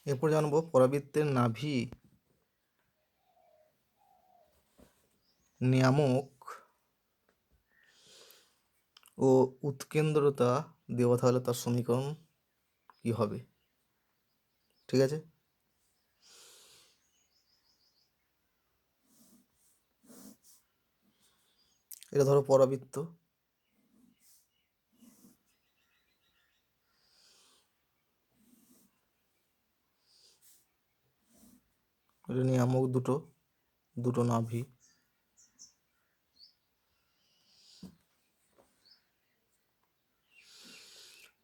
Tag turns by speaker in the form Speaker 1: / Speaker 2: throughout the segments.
Speaker 1: এরপর জানবো পরাবৃত্তের নাভি নিয়ামক ও উৎকেন্দ্রতা দেওয়া থাকলে তার সমীকরণ কি হবে। ঠিক আছে, এটা ধরো পরাবৃত্ত, এটা নিয়ামক দুটো দুটো নাভি,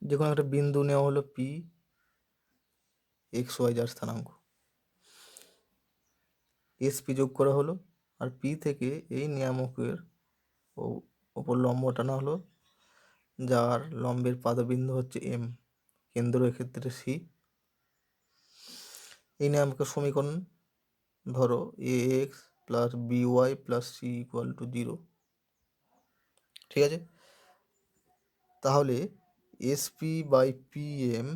Speaker 1: যে কোনো একটা বিন্দু নেওয়া হলো পি, এক্স ওয়াই যার স্থানাঙ্ক, এস পি যোগ করা হলো, আর পি থেকে এই নিয়ামকের ওপর লম্ব টানা হলো, যার লম্বের পাদবিন্দু হচ্ছে এম, কেন্দ্র এক্ষেত্রে সি। এই নিয়ামকের সমীকরণ ধরো a x plus B Y plus c equal to 0। ঠিক আছে, তাহলে S P by P M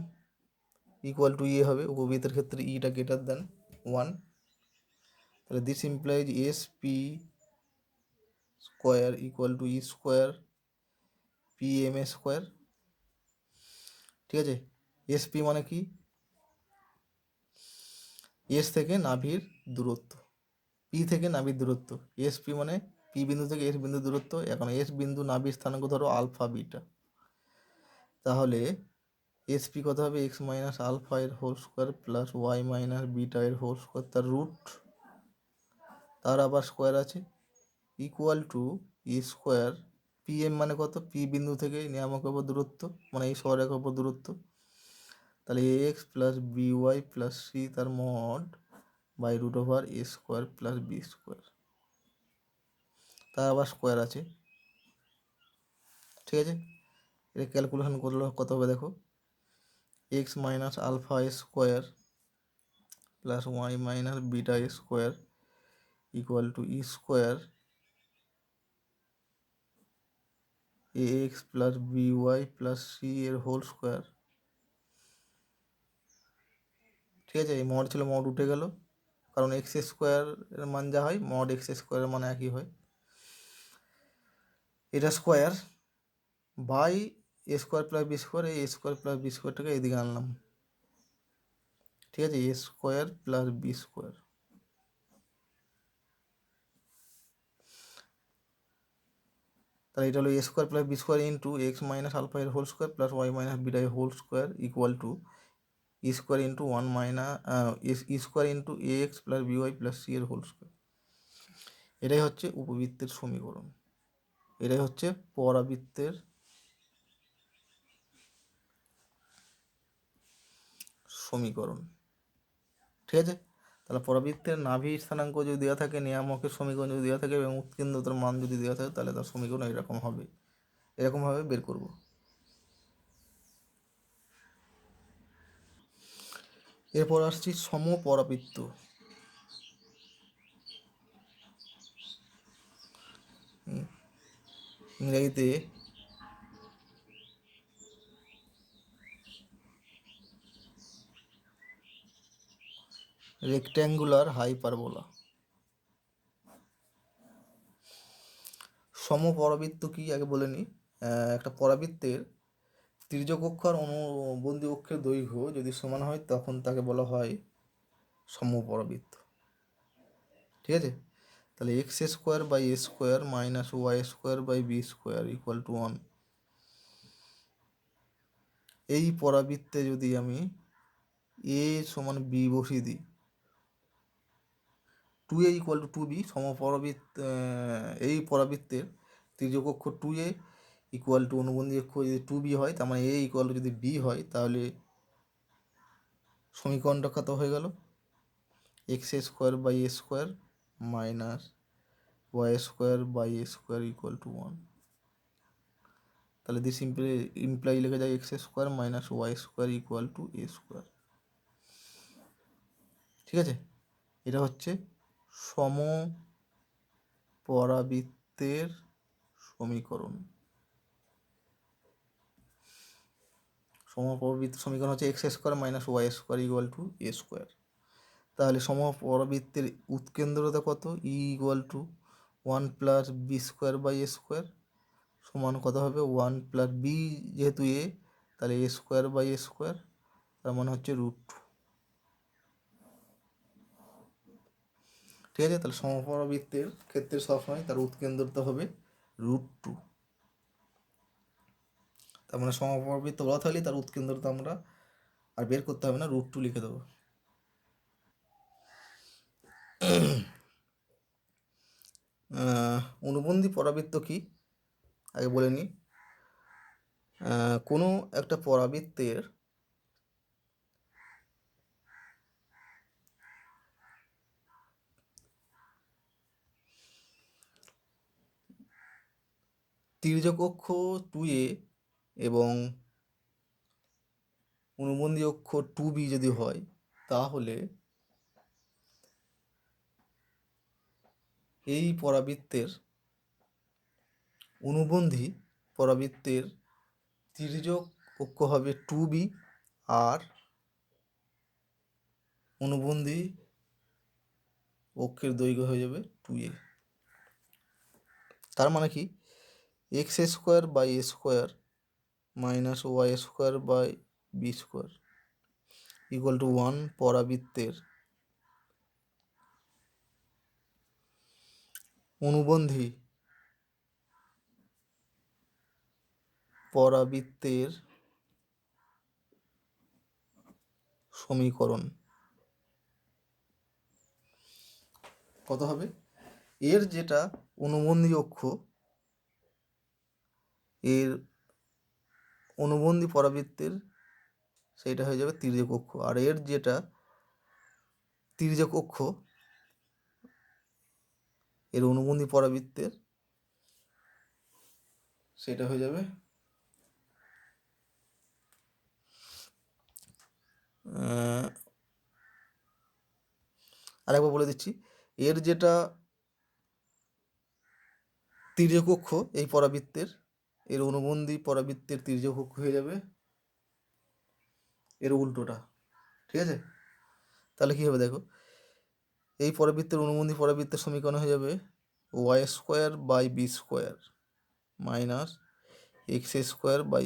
Speaker 1: equal to e হবে, উপবৃত্তের ক্ষেত্রে ইটা গ্রেটার দেন 1। তাহলে this implies S P square equal to E square P M এ স্কোয়ার। ঠিক আছে, এস পি মানে কি, এস থেকে নাভির দূরত্ব, পি থেকে নাভির দূরত্ব। এস পি মানে পি বিন্দু থেকে এস বিন্দু দূরত্ব। এখন এস বিন্দু নাভির স্থানাঙ্ক ধরো আলফা বিটা, তাহলে এস পি কত হবে, এক্স মাইনাস আলফা এর whole square plus Y minus beta এর হোল স্কোয়ার, তার রুট, তার আবার স্কোয়ার আছে, equal to E square P M মানে কত, পি বিন্দু থেকে নিয়ামকের উপর দূরত্ব, মানে এই সরেখার উপর দূরত্ব, তাহলে a x plus B Y plus c তার mod by root over a square plus b square, তার আবার স্কোয়ার আছে। ঠিক আছে, এটা ক্যালকুলেশন করলে কত হবে দেখো, X minus alpha square plus Y minus beta square equal to E square A x plus B Y plus C এর হোল স্কোয়ার। ঠিক আছে, এই মড ছিল মড উঠে গেল, কারণ এক্স স্কোয়ার এর মান যা হয় মড এক্স স্কোয়ারের মান একই হয়। এটা square by A square plus b square, এই এ স্কোয়ার প্লাস বি স্কোয়ারটাকে এদিকে আনলাম। ঠিক আছে, a square plus b square, তাহলে এটা হলো a square plus b square into x minus alpha এর whole square plus Y minus beta এর whole square equal to E square into one minus e square into a x plus B Y plus C এর whole square. এটাই হচ্ছে উপবৃত্তের সমীকরণ, এটাই হচ্ছে পরাবৃত্তের সমীকরণ। ঠিক আছে, তাহলে পরাবৃত্তের নাভি স্থানাঙ্ক যদি দেওয়া থাকে, নিয়ামকের সমীকরণ যদি দেওয়া থাকে এবং উৎকেন্দ্রতার মান যদি দেওয়া থাকে, তাহলে তার সমীকরণ এরকম হবে, এরকমভাবে বের করব। এরপর আসছি সমপরাবৃত্ত। ইংরেজিতে রেক্ট্যাঙ্গুলার হাইপারবোলা। সমপরাবৃত্ত কি আগে বলে নিই। একটা পরাবৃত্তের তির্যক অক্ষ আর অনুবন্ধী অক্ষের দৈর্ঘ্য যদি সমান হয় তখন তাকে বলা হয় সমপরাবৃত্ত। ঠিক আছে, তাহলে X square by A square minus Y square by B square equal to 1। এই পরাবৃত্তে যদি আমি এ সমান বি বসিয়ে দিই, 2a ইকুয়াল টু 2b, এই পরাবৃত্তের তির্যক অক্ষ 2a ইকুয়াল টু অনুবন্ধী অক্ষ যদি 2b হয়, তার মানে a ইকুয়াল টু যদি b হয়, তাহলে সমীকরণটা কত হয়ে গেল, X square by A square minus Y square by A square equal to 1। তাহলে দিস ইমপ্লাই লেখা যায় X square minus Y square equal to A square. ঠিক আছে, এটা হচ্ছে সমপরাবৃত্তের সমীকরণ। সমপরবৃত্ত সমীকরণ হচ্ছে X square minus Y square equal to A square. তাহলে সমপরবৃত্তের উৎকেন্দ্রতা কত? ই ইকুয়াল টু 1 + b² সমান কত হবে? 1 + b, যেহেতু এ তাহলে a² তার মানে হচ্ছে √2। ঠিক আছে, তাহলে সমপরবৃত্তের ক্ষেত্রে সবসময় তার উৎকেন্দ্রতা হবে √2। তার মানে সমপরবৃত্ত বলা থাকলে তার উৎকেন্দ্রতা আমরা আর বের করতে হবে না, √2 লিখে দেবো। অনুবন্ধী পরাবৃত্ত কি আগে বলে নিই। কোনো একটা পরাবৃত্তের তির্যক অক্ষ 2a এবং অনুবন্ধী অক্ষ 2b যদি হয়, তাহলে এই পরাবৃত্তের অনুবন্ধী পরাবৃত্তের তির্যক অক্ষ হবে 2b আর অনুবন্ধী অক্ষের দৈর্ঘ্য হয়ে যাবে 2a। তার মানে কি? x² / a² - y² / b² equal to 1 পরাবৃত্তের অনুবন্ধী পরাবৃত্তের সমীকরণ কত হবে? এর যেটা অনুবন্ধী অক্ষ, এর অনুবন্ধী পরাবৃত্তের সেইটা হয়ে যাবে তির্যক অক্ষ, আর এর যেটা তির্যক অক্ষ এর অনুবন্ধী পরাবৃত্তের সেটা হয়ে যাবে আরেকবার বলে দিচ্ছি। এর যেটা তির্যক অক্ষ এই পরাবৃত্তের, এর অনুবন্ধী পরাবৃত্তের তির্যক অক্ষ হয়ে যাবে এর উল্টোটা। ঠিক আছে, তাহলে কী হবে দেখো, এই পরাবৃত্তের অনুবন্ধী পরাবৃত্তের সমীকরণ হয়ে যাবে y² / b² - x² / a²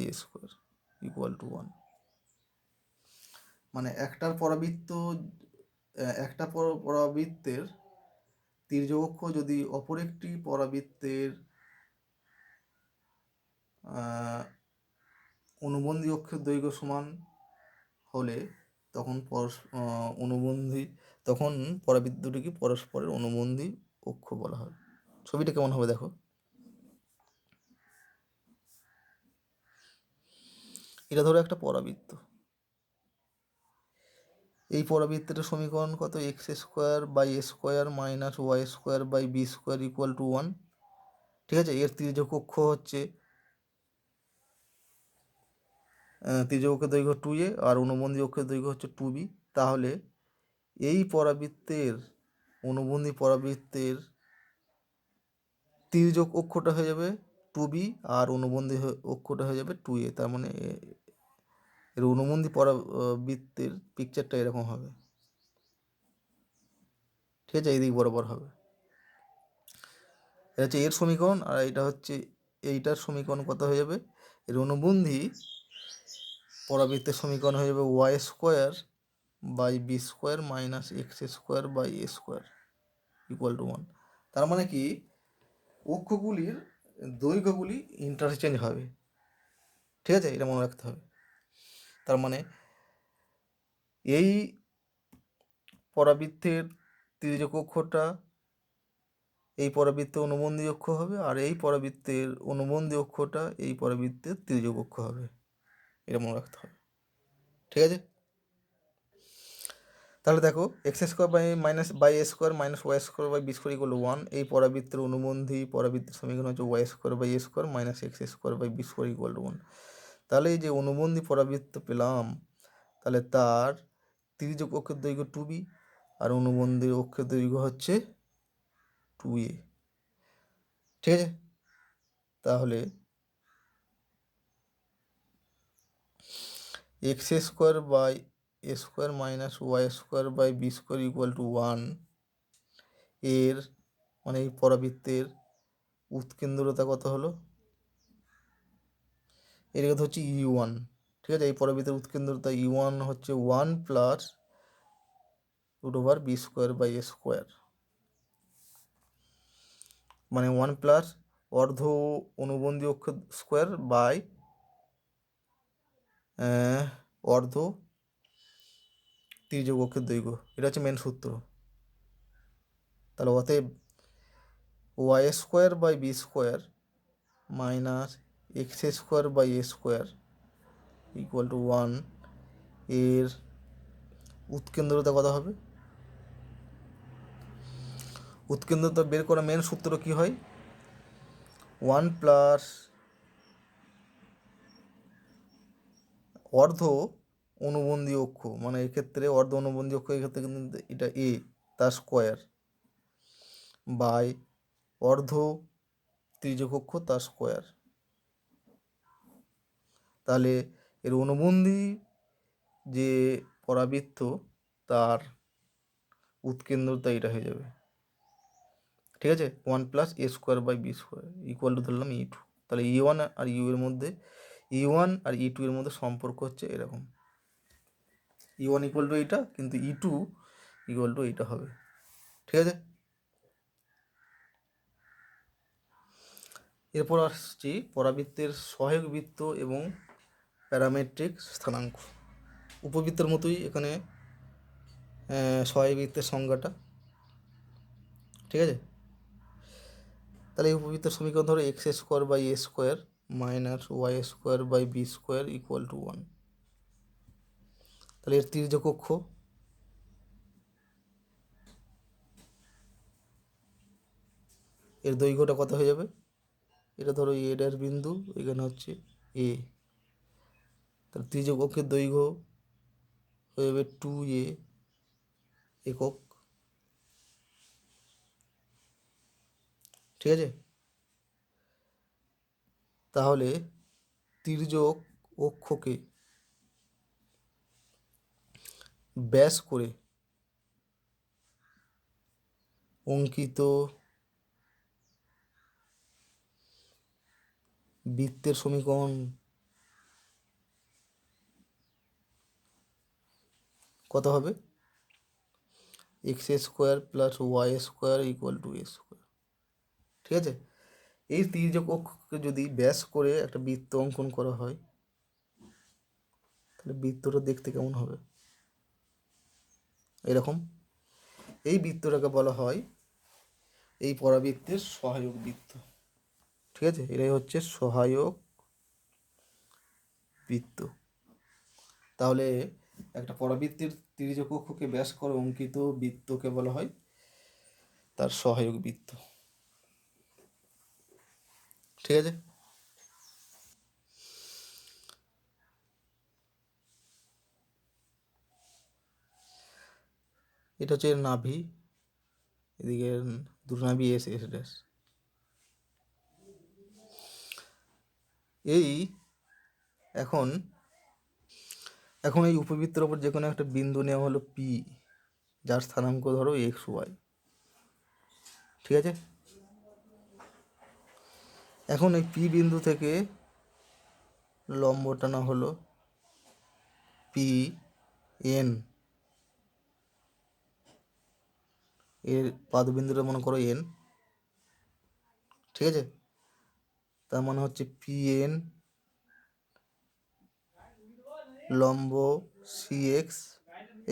Speaker 1: equal to 1। মানে একটা পরাবৃত্তের তির্যক অক্ষ যদি অপর একটি পরাবৃত্তের অনুবন্ধী অক্ষের দৈর্ঘ্য সমান হলে তখন তখন পরাবৃত্ত দুটিকে পরস্পরের অনুবন্ধী অক্ষ বলা হয়। ছবিটা কেমন হবে দেখো, এটা ধরো একটা পরাবৃত্ত। এই পরাবৃত্তের সমীকরণ কত? x² / a² - y² / b² equal to 1। ঠিক আছে, এর তির্যক অক্ষ হচ্ছে তির্যক অক্ষের দৈর্ঘ্য 2a আর অনুবন্ধী অক্ষের দৈর্ঘ্য হচ্ছে 2b। তাহলে এই পরাবৃত্তের অনুবন্ধী পরাবৃত্তের তির্যক অক্ষটা হয়ে যাবে 2b আর অনুবন্ধী অক্ষটা হয়ে যাবে 2a। তার মানে এর অনুবন্ধী পরাবৃত্তের পিকচারটা এরকম হবে। ঠিক আছে, এই দিক বরাবর হবে। এটা হচ্ছে এর সমীকরণ, আর এটা হচ্ছে এইটার সমীকরণ কত হয়ে যাবে? এর অনুবন্ধী পরাবৃত্তের সমীকরণ হয়ে যাবে y² / b² - x² / a² equal to 1। তার মানে কি, অক্ষগুলির দৈর্ঘ্যগুলি ইন্টারচেঞ্জ হবে। ঠিক আছে, এটা মনে রাখতে হবে। তার মানে এই পরাবৃত্তের তির্যক অক্ষটা এই পরাবৃত্তের অনুবন্ধী অক্ষ হবে, আর এই পরাবৃত্তের অনুবন্ধী অক্ষটা এই পরাবৃত্তের তির্যক অক্ষ হবে। এটা মনে রাখতে হবে। ঠিক আছে, তাহলে দেখো x² / a² - y² / b² equal to 1। এই পরাবৃত্তের অনুবন্ধী পরাবৃত্তের সমীকরণ হচ্ছে y² / a² - x² / b² equal to 1। তাহলে এই যে অনুবন্ধী পরাবৃত্ত পেলাম, তাহলে তার তির্যক অক্ষের দৈর্ঘ্য 2b আর অনুবন্ধী অক্ষের দৈর্ঘ্য হচ্ছে 2a। ঠিক আছে, তাহলে X square by A square minus Y square by B square equal to 1 এর মানে এই পরাবৃত্তের উৎকেন্দ্রতা কত হলো? এর কথা হচ্ছে E1, ঠিক আছে। এই পরাবৃত্তের উৎকেন্দ্রতা E1 হচ্ছে 1 plus root over B square by A square, মানে 1 প্লাস অর্ধ অনুবন্ধী অক্ষ স্কোয়ার বাই অর্ধ তির্যক অক্ষের দৈর্ঘ্য। এটা হচ্ছে মেন সূত্র। তাহলে অতএব Y square by B square minus X square by A square equal to 1 এর উৎকেন্দ্রতা কত হবে? উৎকেন্দ্রতা বের করা মেন সূত্র কি হয়? 1 প্লাস অর্ধ অনুবন্ধী অক্ষ, মানে এক্ষেত্রে অর্ধ অনুবন্ধী অক্ষ এক্ষেত্রে কিন্তু এটা এ তার স্কোয়ার বাই অর্ধ তির্যক অক্ষ তার স্কোয়ার। তাহলে এর অনুবন্ধী যে পরাবৃত্ত তার উৎকেন্দ্রতা এটা হয়ে যাবে, ঠিক আছে। 1 plus A square by B square equal to ধরলাম E2। তাহলে E1 আর ইউ এর মধ্যে, E1 আর E2 এর মধ্যে সম্পর্ক হচ্ছে এরকম, E1 ইকুয়াল টু এইটা, কিন্তু E2 ইকুয়াল টু এইটা হবে, ঠিক আছে। এরপর আসছি পরাবৃত্তের সহায়ক বৃত্ত এবং প্যারামেট্রিক স্থানাঙ্ক। উপবৃত্তের মতোই এখানে সহায়ক বৃত্তের সংজ্ঞাটা, ঠিক আছে। তাহলে এই উপবৃত্তের সমীকরণ ধরো X square by A square minus Y square by B square equal to 1। তাহলে এর তির্যক অক্ষ এর দৈর্ঘ্যটা কত হয়ে যাবে? এটা ধরো এ এর বিন্দু, এখানে হচ্ছে এ, তাহলে তির্যক অক্ষের দৈর্ঘ্য হয়ে যাবে 2a একক, ঠিক আছে। তাহলে তির্যক অক্ষকে ব্যাস করে অঙ্কিত বৃত্তের সমীকরণ কত হবে? X square plus Y square equal to A square, ঠিক আছে। এই তির্যক অক্ষকে যদি ব্যাস করে একটা বৃত্ত অঙ্কন করা হয় তাহলে বৃত্তটা দেখতে কেমন হবে? এরকম। এই বৃত্তটাকে বলা হয় এই পরাবৃত্তের সহায়ক বৃত্ত, ঠিক আছে। এটাই হচ্ছে সহায়ক বৃত্ত। তাহলে একটা পরাবৃত্তের তির্যক অক্ষকে ব্যাস করে অঙ্কিত বৃত্তকে বলা হয় তার সহায়ক বৃত্ত, ঠিক আছে। এটা হচ্ছে নাভি, এদিকে দুটো নাভি এস এস ড্যাশ। এই এখন এখন এই উপবৃত্তের ওপর যে কোনো একটা বিন্দু নেওয়া হলো পি, যার স্থানাঙ্ক ধরো এক্স ওয়াই, ঠিক আছে। এখন এই পি বিন্দু থেকে লম্ব টানা হলো পি এন, এর পাদবিন্দুটা মনে করো এন, ঠিক আছে। তার মানে হচ্ছে পি এন লম্ব সি এক্স,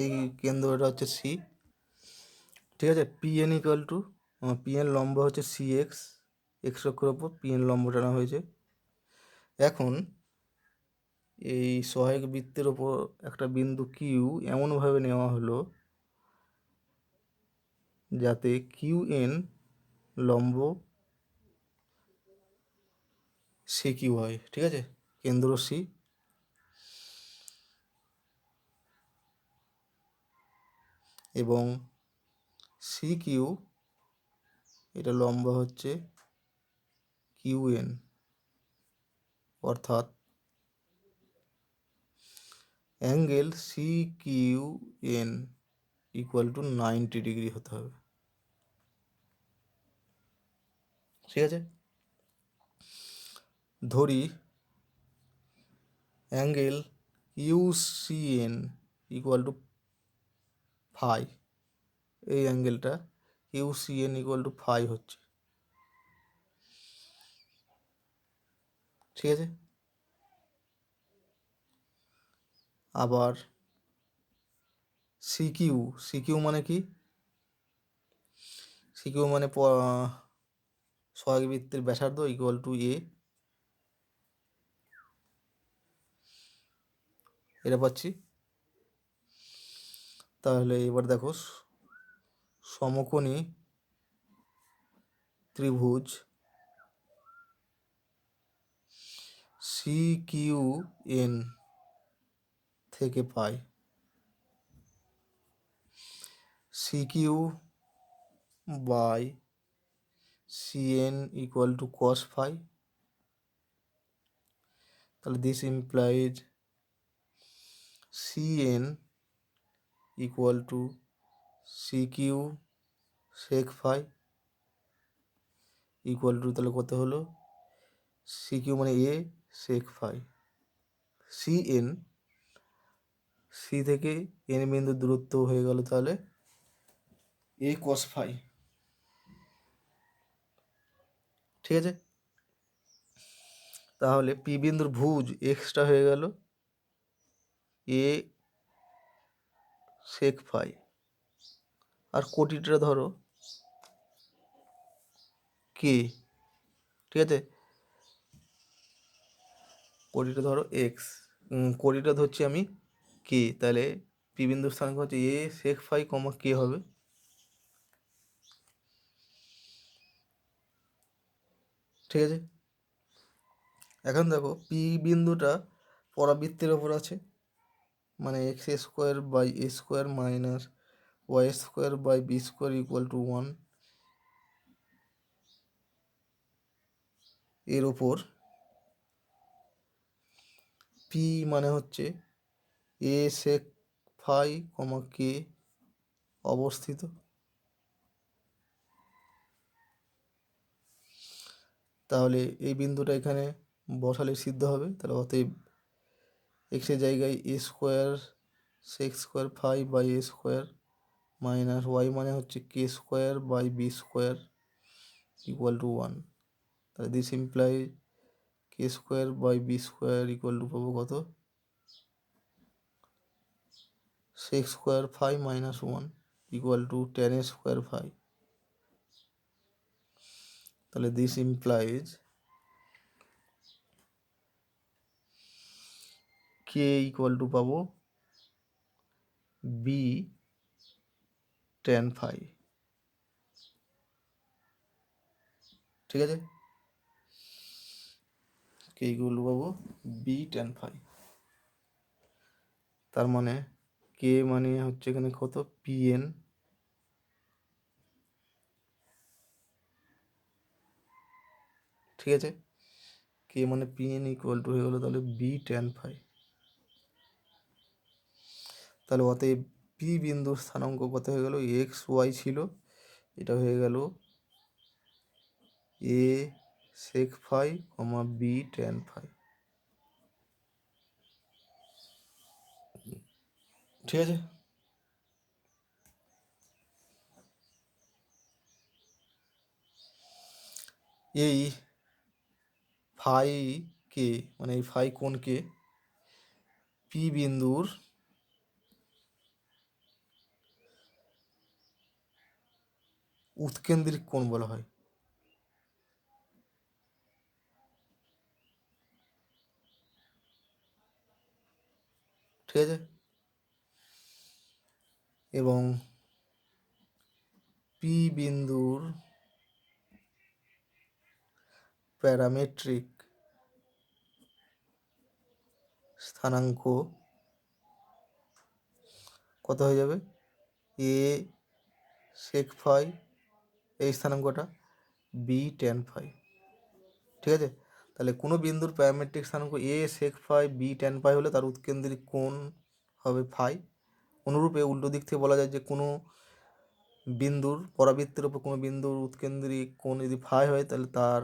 Speaker 1: এই কেন্দ্রটা হচ্ছে সি, ঠিক আছে। P N equal two P N লম্ব হচ্ছে সি এক্স, এক্স অক্ষের ওপর পি এন লম্ব টানা হয়েছে। এখন এই সহায়ক বৃত্তের ওপর একটা বিন্দু কিউ এমনভাবে নেওয়া হলো যাতে কিউ এন লম্ব সি কিউ হয়, ঠিক আছে। কেন্দ্র সি, এবং সি কিউ এটা লম্ব হচ্ছে কিউ এন, অর্থাৎ angle C Q N equal to 90 degree হতে হবে। ঠিক আছে, ধরি angle UCN equal to phi, এই অ্যাঙ্গেলটা ইউসিএন ইকুয়াল টু ফাই হচ্ছে। ঠিক আছে, আবার সিকিউ, সিকিউ মানে কি? সিকিউ মানে সহায়ক বৃত্তের ব্যাসার্ধ ইকুয়াল টু এ, এটা পাচ্ছি। তাহলে এবার দেখো সমকোণী ত্রিভুজ সি কিউ এন থেকে পাই C Q by CN equal to cos phi. তাহলে this implies CN equal to C Q sec phi equal to, তাহলে কত হলো? সি কিউ মানে a sec phi, C N, C থেকে এন বিন্দু দূরত্ব হয়ে গেল তাহলে এ কস ফাই। ঠিক আছে, তাহলে পি বিন্দুর ভুজ এক্সট্রা হয়ে গেল এ সেক ফাই, আর কোটিটা ধরো কে। ঠিক আছে, কোটিটা ধরো এক্স, কোটিটা ধরছি আমি কে, তাহলে পি বিন্দুর স্থানাঙ্ক হচ্ছে এ সেক ফাই কমা কে হবে। ঠিক আছে, এখন দেখো পি বিন্দুটা পরাবৃত্তের ওপর আছে, মানে X square by A square minus Y square by B square equal to 1 এর ওপর পি মানে হচ্ছে এ সেক ফাই কমা কে অবস্থিত। তাহলে এই বিন্দুটা এখানে বসালে সিদ্ধ হবে। তাহলে অতএব এক্সের জায়গায় a square sec square phi by A square minus y মানে হচ্ছে k square by B square equal to 1। তাহলে this imply k square by B square equal to পাবো কত? Sec square phi minus 1 equal to tan square phi. তাহলে this implies k equal to পাবো b tan phi. ঠিক আছে, k equal to পাবো b tan phi. তার মানে কে মানে হচ্ছে এখানে কত? পিএন। ঠিক আছে, কে মানে পিএন ইকুয়াল টু হয়ে গেলো তাহলে বি টেন ফাই। তাহলে অতএব পি বিন্দুর স্থানাঙ্ক কত হয়ে গেল? এক্স ওয়াই ছিল, এটা হয়ে গেল এ সেক ফাই কমা বি টেন ফাই। ঠিক আছে, এই ফাই কে মানে এই ফাই কোণকে পি বিন্দুর উৎকেন্দ্রিক কোণ বলা হয়। ঠিক আছে, এবং পি বিন্দুর প্যারামেট্রিক স্থানাঙ্ক কত হয়ে যাবে? এ সেক ফাই, এই স্থানাঙ্কটা বি টেন ফাই। ঠিক আছে, তাহলে কোনো বিন্দুর প্যারামেট্রিক স্থানাঙ্ক এ sec phi B tan phi হলে তার উৎকেন্দ্রিক কোণ হবে ফাই। অনুরূপে উল্টো দিক থেকে বলা যায় যে কোনো বিন্দুর পরাবৃত্তের ওপর কোনো বিন্দুর উৎকেন্দ্রিক কোণ যদি ফাই হয় তাহলে তার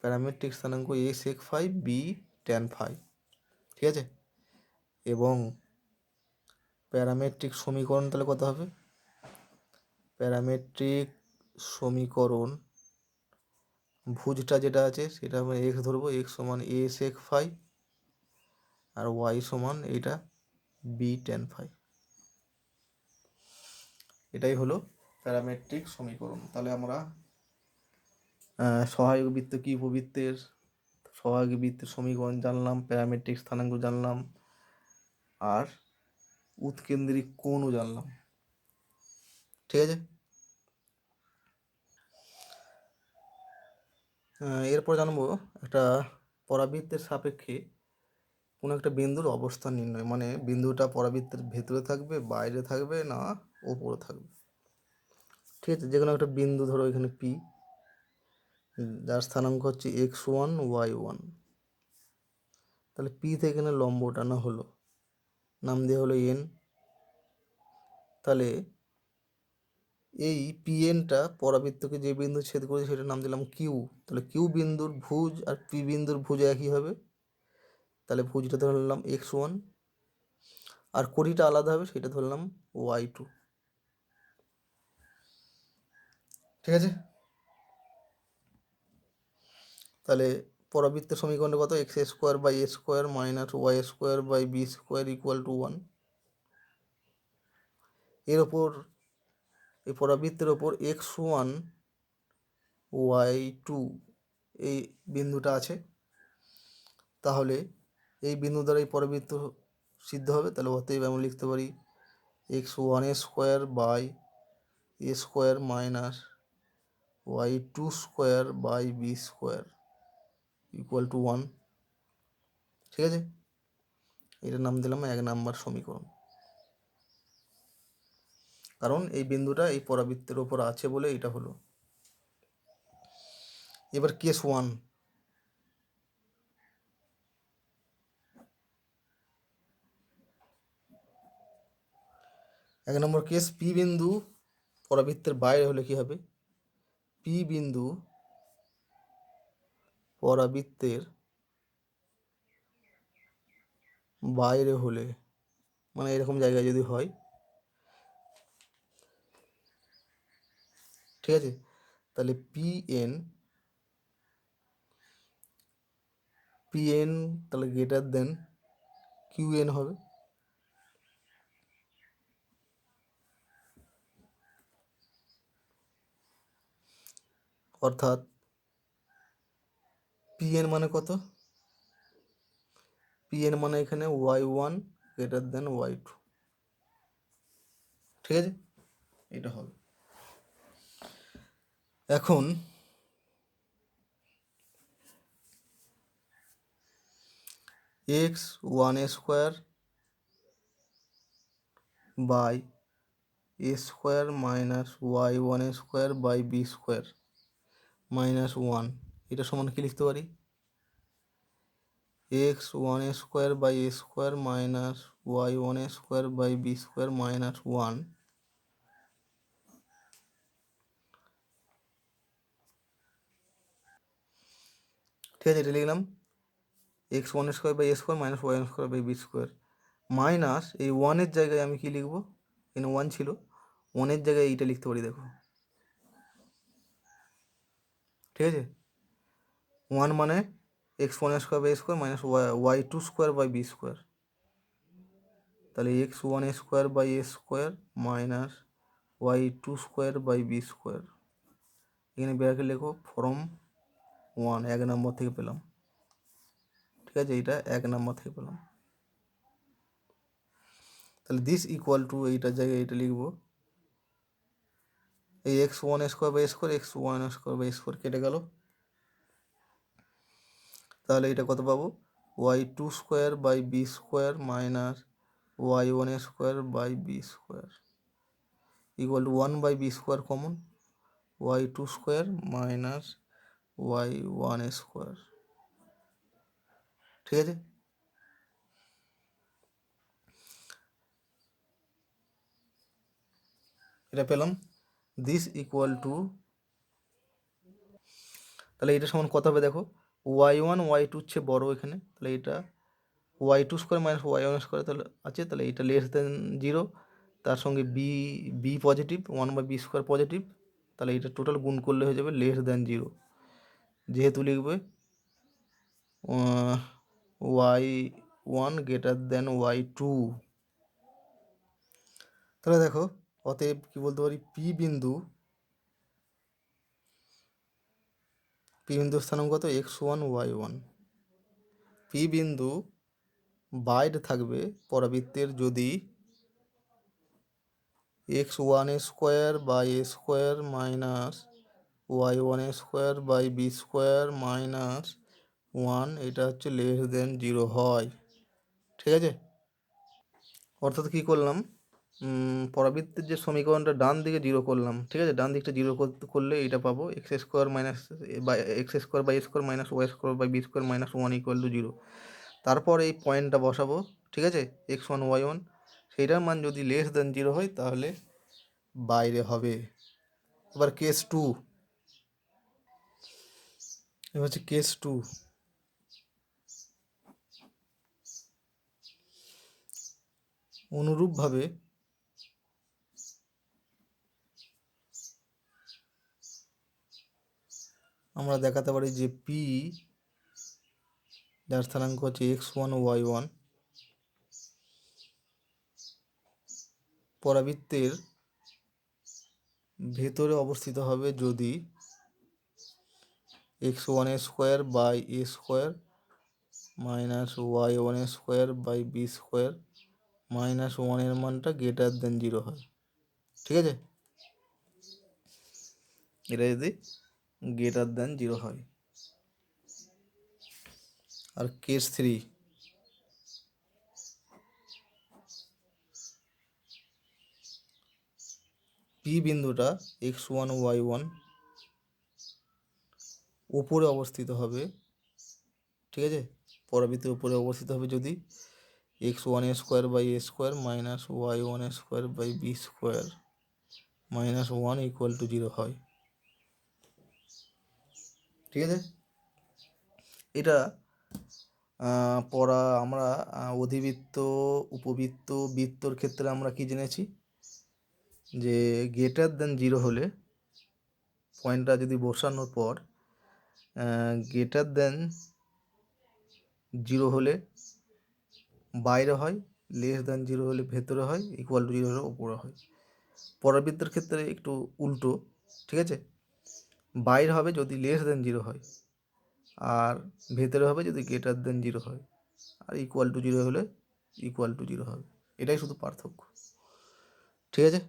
Speaker 1: প্যারামেট্রিক স্থানাঙ্ক এ sec phi B tan phi. ঠিক আছে, এবং প্যারামেট্রিক সমীকরণ তাহলে কত হবে? প্যারামেট্রিক সমীকরণ ভুজটা যেটা আছে সেটা আমরা এক্স ধরবো, এক্স সমান এ সেক ফাই আর ওয়াই সমান এইটা বি ট্যান ফাই। এটাই হলো প্যারামেট্রিক সমীকরণ। তাহলে আমরা সহায়ক বৃত্ত কি উপবৃত্তের সহায়ক বৃত্তের সমীকরণ জানলাম, প্যারামেট্রিক স্থানাঙ্ক জানলাম, আর উৎকেন্দ্রিক কোণও জানলাম। ঠিক আছে, এরপর জানবো একটা পরাবৃত্তের সাপেক্ষে কোনো একটা বিন্দুর অবস্থান নির্ণয়, মানে বিন্দুটা পরাবৃত্তের ভেতরে থাকবে, বাইরে থাকবে, না ওপরে থাকবে। ঠিক আছে, যে কোনো একটা বিন্দু ধরো এখানে পি, যার স্থানাঙ্ক হচ্ছে x1 y1। তাহলে পি থেকে এখানে লম্ব টানা হলো, নাম দেওয়া হলো এন। তাহলে এই পিএনটা পরাবৃত্তকে যে বিন্দু ছেদ করেছে সেটার নাম দিলাম কিউ। তাহলে কিউ বিন্দুর ভুজ আর পি বিন্দুর ভুজ একই হবে। তাহলে ভুজটা ধরলাম x1, আর কোণিটা আলাদা হবে সেটা ধরলাম y2। ঠিক আছে, তাহলে পরাবৃত্তের সমীকরণটা কত? X square by A square minus Y square by B square equal to 1। এর ওপর এই পরাবৃত্তের ওপর x1 y2 এই বিন্দুটা আছে, তাহলে এই বিন্দু দ্বারা এই পরাবৃত্ত সিদ্ধ হবে। তাহলে অতএব আমরা লিখতে পারি x1 square by A square minus y2 square by B square equal to 1। ঠিক আছে, এটার নাম দিলাম 1 নম্বর সমীকরণ, কারণ এই বিন্দুটা এই পরাবৃত্তের ওপর আছে বলে এটা হলো। এবার কেস 1, এক নম্বর কেস, পি বিন্দু পরাবৃত্তের বাইরে হলে কি হবে? পি বিন্দু পরাবৃত্তের বাইরে হলে, মানে এরকম জায়গায় যদি হয়, ঠিক আছে, তাহলে পিএন তাহলে গ্রেটার দেন কিউএন হবে। অর্থাৎ পিএন মানে কত? পিএন মানে এখানে y1 গ্রেটার দেন y2। ঠিক আছে, এটা হবে। এখন x1 square by A square minus y1 square by B square minus 1, এটা সমান কি লিখতে পারি? x1 square by A square minus y1 square by B square minus 1। ঠিক আছে, এটা লিখলাম x1 square by A square minus y1 square by B square minus এই 1-এর জায়গায় আমি কি লিখবো? এখানে 1 ছিল, 1-এর জায়গায় এইটা লিখতে পারি, দেখো। ঠিক আছে, 1 মানে x1 square by square minus y2 square by B square. তাহলে x1 square by A square minus y2 square by B square, এখানে ব্র্যাকেট লেখো ফ্রম 1, 1 নম্বর থেকে পেলাম। ঠিক আছে, এইটা 1 নম্বর থেকে পেলাম। তাহলে দিস ইকুয়াল টু এইটার জায়গায় এটা লিখবো, এই x1 square by square x1 square by square কেটে গেল। তাহলে এটা কত পাবো? y2 square by B square minus y1 square by B square equal to 1 by B square common, y2 square minus y1 square. ঠিক আছে, এটা পেলাম। দিস ইকুয়াল টু, তাহলে এটা সমান কত হবে দেখো, y1 y2 হচ্ছে বড় এখানে, তাহলে এটা y2 square minus y1 square তাহলে আছে, তাহলে এটা লেস দেন 0, তার সঙ্গে B positive, 1/b square positive, তাহলে এটা টোটাল গুণ করলে হয়ে যাবে লেস দেন 0, যেহেতু লিখবে y1 গ্রেটার দেন y2। তাহলে দেখো অতএব কি বলতে পারি, পি বিন্দু স্থানাঙ্ক কত, x1 y1। পি বিন্দু বাইরে থাকবে পরাবৃত্তের যদি x1 square by A square minus y1 square by B square minus 1, এটা হচ্ছে লেস দেন 0 হয়। ঠিক আছে, অর্থাৎ কী করলাম, পরাবৃত্তের যে সমীকরণটা ডান দিকে 0 করলাম, ঠিক আছে, ডান দিকটা 0 করলে এটা পাবো X square minus by X square by square minus Y square by B square minus 1 equal to 0। তারপর এই পয়েন্টটা বসাবো, ঠিক আছে, x1 y1, সেইটার মান যদি লেস দেন 0 হয় তাহলে বাইরে হবে। এবার কেস 2, এবার হচ্ছে কেস 2। অনুরূপভাবে আমরা দেখাতে পারি যে পি যার স্থানাঙ্ক হচ্ছে x1 y1 পরাবৃত্তের ভেতরে অবস্থিত হবে যদি x1 square by A square minus y1 square by B square minus 1 এর মানটা গ্রেটার দেন 0 হয়। ঠিক আছে, এটা যদি গ্রেটার দেন 0 হয়। আর কেস 3, পি বিন্দুটা x1 y1 উপরে অবস্থিত হবে, ঠিক আছে, পরাবৃত্তের উপরে অবস্থিত হবে যদি x1 square by A square minus y1 square by B square minus 1 equal to 0 হয়। ঠিক আছে, এটা পড়া আমরা অধিবৃত্ত, উপবৃত্ত, বৃত্তর ক্ষেত্রে আমরা কি জেনেছি যে গ্রেটার দেন 0 হলে পয়েন্টটা যদি বসানোর পর গ্রেটার দেন 0 হলে বাইরে হয়, লেস দেন 0 হলে ভেতরে হয়, ইকুয়াল টু 0 হলে উপরে হয়। পরাবৃত্তের ক্ষেত্রে একটু উল্টো, ঠিক আছে, বাইরে হবে যদি লেস দেন 0 হয়, আর ভেতরে হবে যদি গ্রেটার দেন 0 হয়, আর ইকুয়াল টু 0 হলে ইকুয়াল টু 0 হবে। এটাই শুধু পার্থক্য। ঠিক আছে,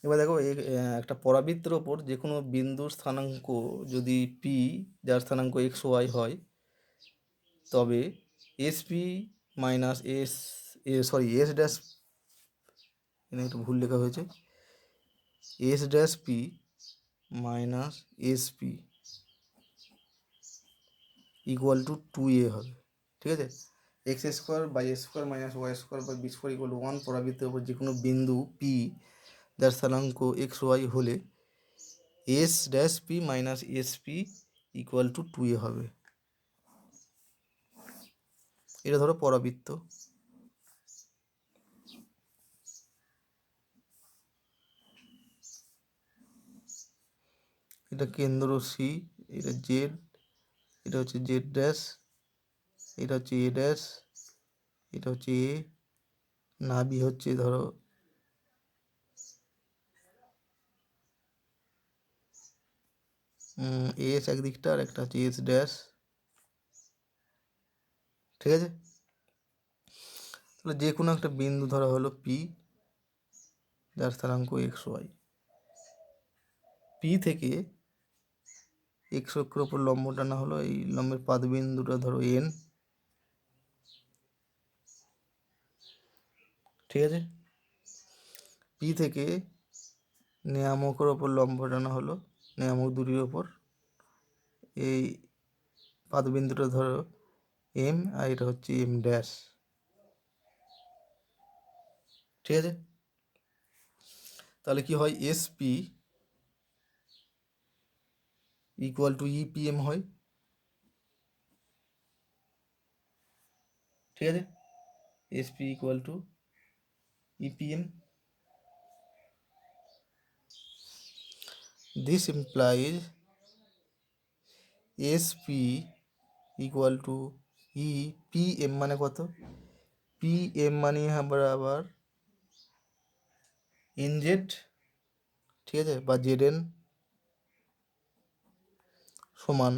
Speaker 1: এবার দেখো একটা পরাবৃত্তের ওপর যে কোনো বিন্দুর স্থানাঙ্ক যদি পি যার স্থানাঙ্ক এক্স ওয়াই হয়, তবে S P minus S dash, এখানে একটু ভুল লেখা হয়েছে, S dash P minus S P equal to 2a হবে। ঠিক আছে, X square by A square minus Y square by B square equal to 1 পরাবৃত্তের ওপর যে কোনো বিন্দু পি যার স্থানাঙ্ক এক্স ওয়াই হলে S dash P minus S P equal to 2a হবে। এটা ধরো পরাবৃত্ত, এটা কেন্দ্র সি, এটা জেড, এটা হচ্ছে জেড ড্যাশ, এটা হচ্ছে এ ড্যাশ, এটা হচ্ছে এ, নাভি হচ্ছে ধরো এস একদিকটা, আর একটা হচ্ছে এস ড্যাশ। ঠিক আছে, তাহলে যে কোনো একটা বিন্দু ধরা হলো পি যার স্থানাঙ্ক এক্স ওয়াই, পি থেকে এক্স অক্ষের ওপর লম্ব টানা হলো, এই লম্বের পাদ বিন্দুটা ধরো এন। ঠিক আছে, পি থেকে নিয়ামকের ওপর লম্ব টানা হলো, নিয়ামক দুটির ওপর, এই পাদ বিন্দুটা ধরো এম, আর এটা হচ্ছে এম ড্যাশ। ঠিক আছে, তাহলে কি হয়, এসপি ইকুয়াল টু ইপিএম হয়, ঠিক আছে, SP equal to EPM. This implies SP equal to EPM মানে কত, পিএম মানে আমরা আবার এনজেড, ঠিক আছে, বা জেডএন সমান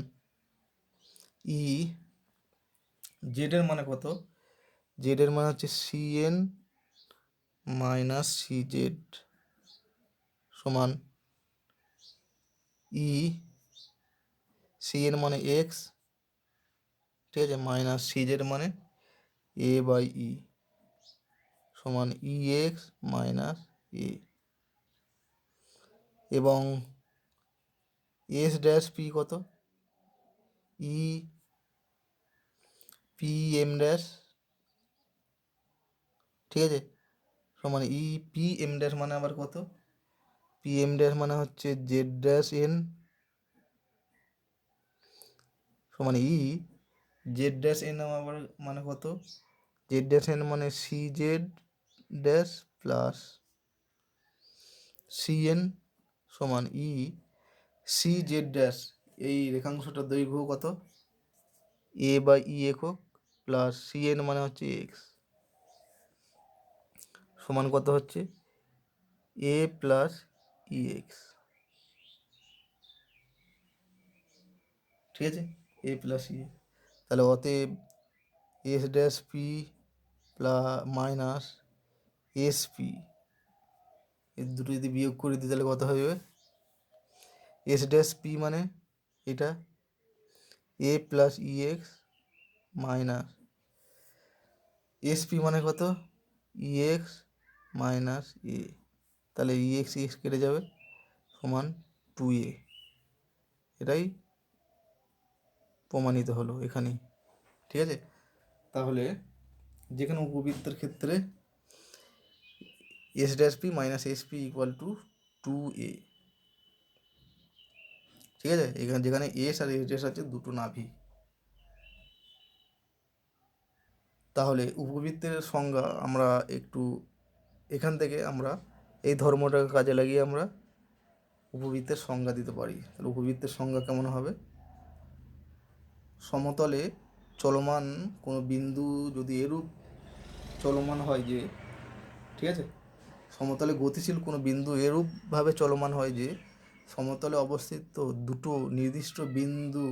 Speaker 1: ই, জেডের মানে কত, জেডের মানে হচ্ছে সিএন মাইনাস সিজেড সমান ই, সিএন মানে এক্স, ঠিক আছে, মাইনাস সিজেড মানে এ বাই ই সমান ই এক্স মাইনাস এ, এবং এস ড্যাশ পি কত, ই পি এম ড্যাশ, ঠিক আছে, সমান ই পি এম ড্যাশ মানে আবার কত, পি এম ড্যাশ মানে হচ্ছে জেড ড্যাশ এন সমান ই জেড ড্যাশ এন আবার মানে কত, জেড ড্যাশ এন মানে C Z dash plus C N সমান ই সি জেড ড্যাশ, এই রেখাংশটার দৈর্ঘ্য কত, এ বাই ই একক প্লাস সি এন মানে হচ্ছে এক্স সমান কত হচ্ছে এ প্লাস ই এক্স, ঠিক আছে, এ প্লাস ই, তাহলে অতএব S dash P plus minus S P, এই দুটো যদি বিয়োগ করে দিই তাহলে কত হবে, এস ড্যাশ পি মানে এটা এ plus E x minus S P মানে কত ই এক্স মাইনাস এ, তাহলে ই এক্স কেটে যাবে সমান 2a, এটাই প্রমাণিত হলো এখানেই, ঠিক আছে। তাহলে যেখানে উপবৃত্তের ক্ষেত্রে S dash P minus S P equal to 2a, ঠিক আছে, এখানে যেখানে এস আর এস ড্যাশ আছে দুটো নাভি, তাহলে উপবৃত্তের সংজ্ঞা আমরা একটু এখান থেকে আমরা এই ধর্মটাকে কাজে লাগিয়ে আমরা উপবৃত্তের সংজ্ঞা দিতে পারি। তাহলে উপবৃত্তের সংজ্ঞা কেমন হবে, সমতলে চলমান কোনো বিন্দু যদি এরূপ চলমান হয় যে, ঠিক আছে, সমতলে গতিশীল কোনো বিন্দু এরূপভাবে চলমান হয় যে সমতলে অবস্থিত দুটো নির্দিষ্ট বিন্দু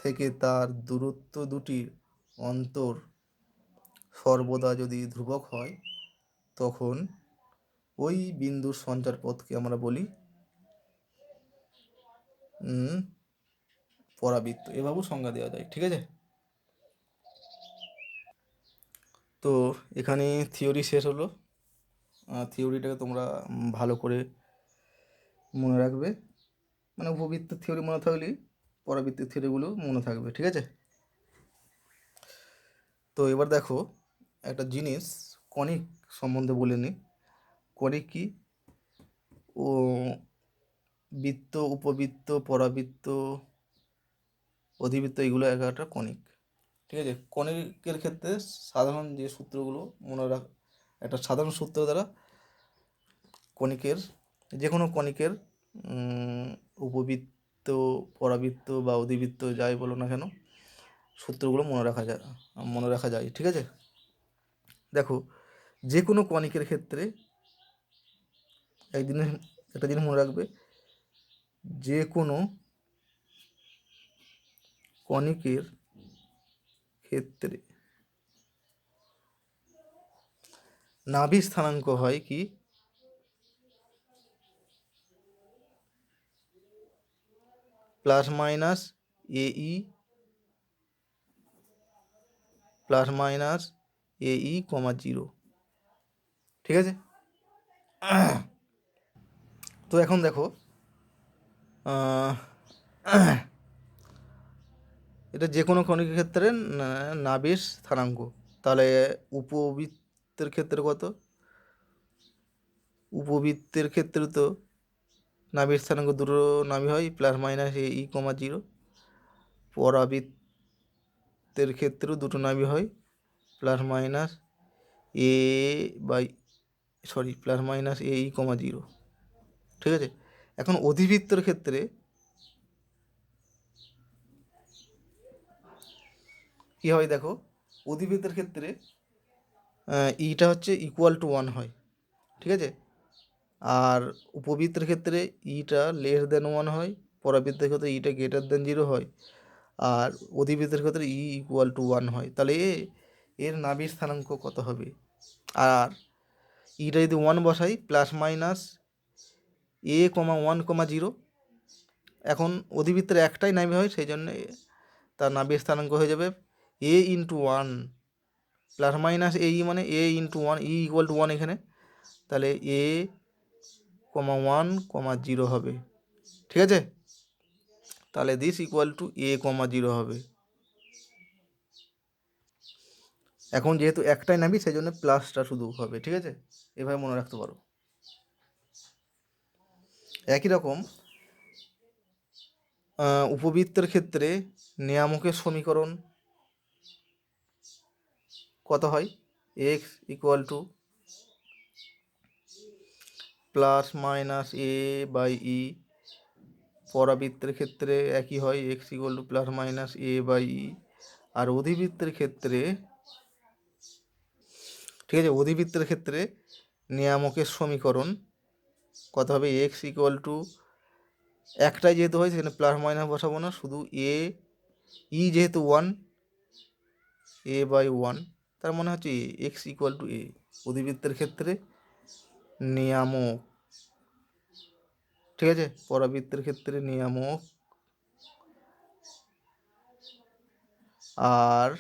Speaker 1: থেকে তার দূরত্ব দুটির অন্তর সর্বদা যদি ধ্রুবক হয়, তখন ওই বিন্দুর সঞ্চার পথকে আমরা বলি পরাবৃত্ত, এভাবেও সংজ্ঞা দেওয়া যায়, ঠিক আছে। তো এখানে থিওরি শেষ হলো, থিওরিটাকে তোমরা ভালো করে মনে রাখবে, মানে উপবৃত্তের থিওরি মনে থাকলেই পরাবৃত্তের থিওরিগুলো মনে থাকবে, ঠিক আছে। তো এবার দেখো একটা জিনিস কণিক সম্বন্ধে বলে নিই, কণিক কি, ও বৃত্ত, উপবৃত্ত, পরাবৃত্ত, অধিবৃত্ত, এগুলো এক একটা কণিক, ঠিক আছে। কণিকের ক্ষেত্রে সাধারণ যে সূত্রগুলো মনে রাখ, একটা সাধারণ সূত্র দ্বারা কণিকের, যে কোনো কণিকের উপবৃত্ত, পরাবৃত্ত বা অধিবৃত্ত যাই বলো না কেন, সূত্রগুলো মনে রাখা যায়, ঠিক আছে। দেখো যে কোনো কণিকের ক্ষেত্রে একটা জিনিস মনে রাখবে, যে কোনো কণিকের ক্ষেত্রে নাভি স্থানাঙ্ক হয় কি, প্লাস মাইনাস এই প্লাস মাইনাস এই কমা 0, ঠিক আছে। তো এখন দেখো এটা যে কোনো কণিকের ক্ষেত্রে নাভির স্থানাঙ্ক, তাহলে উপবৃত্তের ক্ষেত্রে কত, উপবৃত্তের ক্ষেত্রে তো নাভির স্থানাঙ্ক দুটো নাভি হয় plus minus A E comma zero, পরাবৃত্তের ক্ষেত্রেও দুটো নাভি হয় plus minus A by plus minus A E comma zero. ঠিক আছে, এখন অধিবৃত্তের ক্ষেত্রে কী হয় দেখো, অধিবৃত্তের ক্ষেত্রে ইটা হচ্ছে ইকুয়াল টু 1 হয়। ঠিক আছে, আর উপবৃত্তের ক্ষেত্রে ইটা লেস দেন 1 হয়, পরাবৃত্তের ক্ষেত্রে ইটা গ্রেটার দেন 0 হয়, আর অধিবৃত্তের ক্ষেত্রে ই ইকুয়াল টু 1 হয়। তাহলে এর নাভির স্থানাঙ্ক কত হবে? আর ইটা যদি 1 বসাই প্লাস মাইনাস এ কমা 1 কমা 0, এখন অধিবৃত্তের একটাই নাভি হয়, সেই জন্য তার নাভির স্থানাঙ্ক হয়ে যাবে এ ইন্টু 1 প্লাস মাইনাস এ ই, মানে এ ইন্টু 1, ই ইকুয়াল টু 1 এখানে, তাহলে এ কমা 1 কমা 0 হবে। ঠিক আছে, তাহলে দিস ইকুয়াল টু এ কমা 0 হবে। এখন যেহেতু একটাই নাবি সেই জন্য প্লাসটা শুধু হবে। ঠিক আছে, এভাবে মনে রাখতে পারো। একই রকম উপবৃত্তের ক্ষেত্রে নিয়ামকের সমীকরণ কত হয়? X equal to plus minus A by e. পরাবৃত্তের ক্ষেত্রে একই হয়, x equal to plus minus A by e. আর অধিবৃত্তের ক্ষেত্রে, ঠিক আছে, অধিবৃত্তের ক্ষেত্রে নিয়ামকের সমীকরণ কত হবে? এক্স ইকুয়াল টু, একটাই যেহেতু হয় সেখানে প্লাস মাইনাস বসাবো না, শুধু এ ই যেহেতু 1, এ বাই 1, তার মনে হচ্ছে এক্স ইকুয়াল টু এ। অধিবৃত্তের ক্ষেত্রে নিয়ামক, ঠিক আছে, পরাবৃত্তের ক্ষেত্রে নিয়ামক, আর